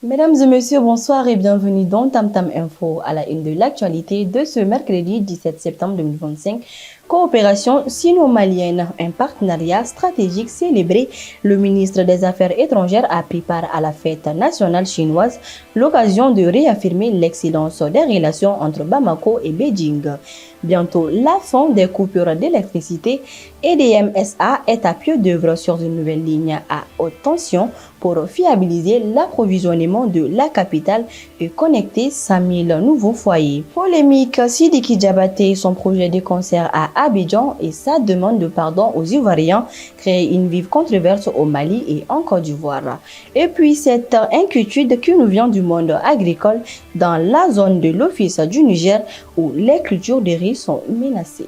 Mesdames et messieurs, bonsoir et bienvenue dans Tam Tam Info à la une de l'actualité de ce mercredi 17 septembre 2025. Coopération sino-malienne, un partenariat stratégique célébré. Le ministre des Affaires étrangères a pris part à la fête nationale chinoise, l'occasion de réaffirmer l'excellence des relations entre Bamako et Beijing. Bientôt, la fin des coupures d'électricité. EDM SA est à pied d'œuvre sur une nouvelle ligne à haute tension pour fiabiliser l'approvisionnement de la capitale et connecter 5000 nouveaux foyers. Polémique, Sidiki Diabaté, son projet de concert à Abidjan et sa demande de pardon aux Ivoiriens créent une vive controverse au Mali et en Côte d'Ivoire. Et puis cette inquiétude qui nous vient du monde agricole dans la zone de l'Office du Niger où les cultures de riz sont menacées.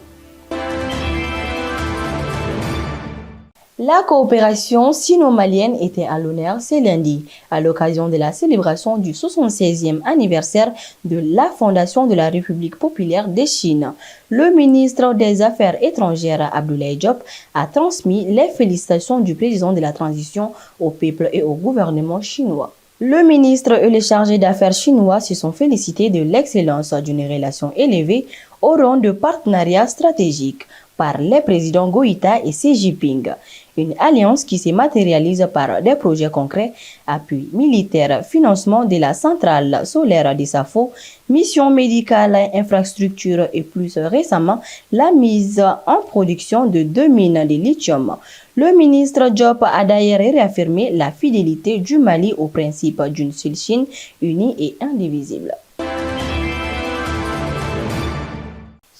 La coopération sino-malienne était à l'honneur ce lundi, à l'occasion de la célébration du 76e anniversaire de la fondation de la République populaire de Chine. Le ministre des Affaires étrangères, Abdoulaye Diop, a transmis les félicitations du président de la transition au peuple et au gouvernement chinois. Le ministre et les chargés d'affaires chinois se sont félicités de l'excellence d'une relation élevée au rang de partenariat stratégique par les présidents Goïta et Xi Jinping. Une alliance qui se matérialise par des projets concrets, appui militaire, financement de la centrale solaire de Safo, mission médicale, infrastructure et plus récemment la mise en production de 2 mines de lithium. Le ministre Diop a d'ailleurs réaffirmé la fidélité du Mali au principe d'une seule Chine unie et indivisible.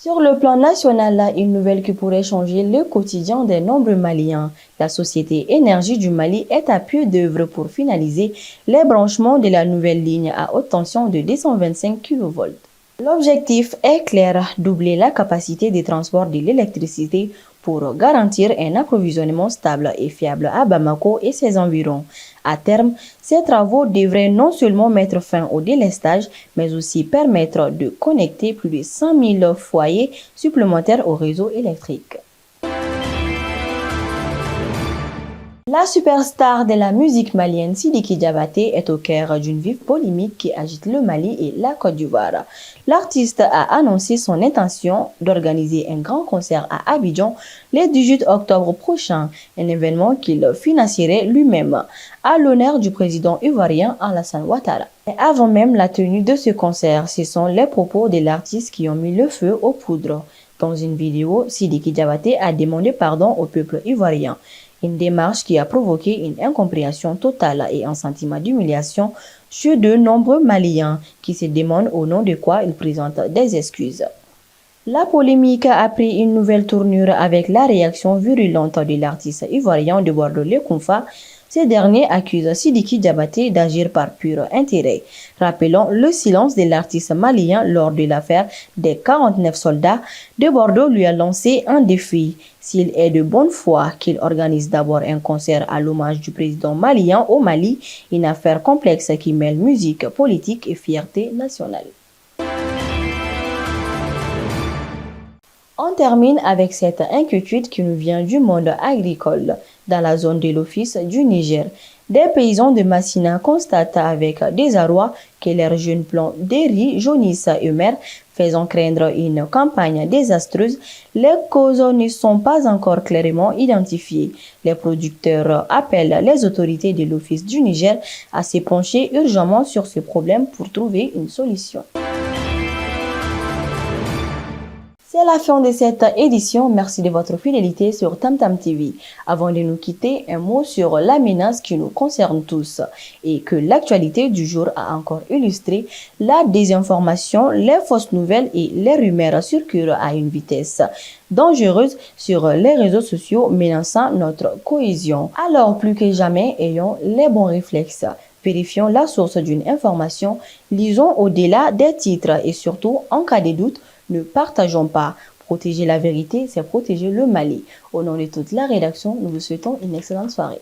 Sur le plan national, une nouvelle qui pourrait changer le quotidien des nombreux Maliens. La société Énergie du Mali est à pied d'œuvre pour finaliser les branchements de la nouvelle ligne à haute tension de 225 kV. L'objectif est clair, doubler la capacité de transport de l'électricité pour garantir un approvisionnement stable et fiable à Bamako et ses environs. À terme, ces travaux devraient non seulement mettre fin au délestage, mais aussi permettre de connecter plus de 100 000 foyers supplémentaires au réseau électrique. La superstar de la musique malienne Sidiki Diabaté est au cœur d'une vive polémique qui agite le Mali et la Côte d'Ivoire. L'artiste a annoncé son intention d'organiser un grand concert à Abidjan le 18 octobre prochain, un événement qu'il financierait lui-même, à l'honneur du président ivoirien Alassane Ouattara. Et avant même la tenue de ce concert, ce sont les propos de l'artiste qui ont mis le feu aux poudres. Dans une vidéo, Sidiki Diabaté a demandé pardon au peuple ivoirien. Une démarche qui a provoqué une incompréhension totale et un sentiment d'humiliation chez de nombreux Maliens qui se demandent au nom de quoi ils présentent des excuses. La polémique a pris une nouvelle tournure avec la réaction virulente de l'artiste ivoirien de Bordeaux Lekoumfa. Ces derniers accusent Sidiki Diabaté d'agir par pur intérêt. Rappelons le silence de l'artiste malien lors de l'affaire des 49 soldats. De Bordeaux lui a lancé un défi. S'il est de bonne foi qu'il organise d'abord un concert à l'hommage du président malien au Mali, une affaire complexe qui mêle musique, politique et fierté nationale. On termine avec cette inquiétude qui nous vient du monde agricole. Dans la zone de l'Office du Niger, des paysans de Massina constatent avec désarroi que leurs jeunes plants de riz jaunissent et meurent, faisant craindre une campagne désastreuse. Les causes ne sont pas encore clairement identifiées. Les producteurs appellent les autorités de l'Office du Niger à se pencher urgemment sur ce problème pour trouver une solution. C'est la fin de cette édition. Merci de votre fidélité sur Tam Tam TV. Avant de nous quitter, un mot sur la menace qui nous concerne tous et que l'actualité du jour a encore illustré. La désinformation, les fausses nouvelles et les rumeurs circulent à une vitesse dangereuse sur les réseaux sociaux, menaçant notre cohésion. Alors, plus que jamais, ayons les bons réflexes. Vérifions la source d'une information, lisons au-delà des titres et surtout, en cas de doute, ne partageons pas. Protéger la vérité, c'est protéger le Mali. Au nom de toute la rédaction, nous vous souhaitons une excellente soirée.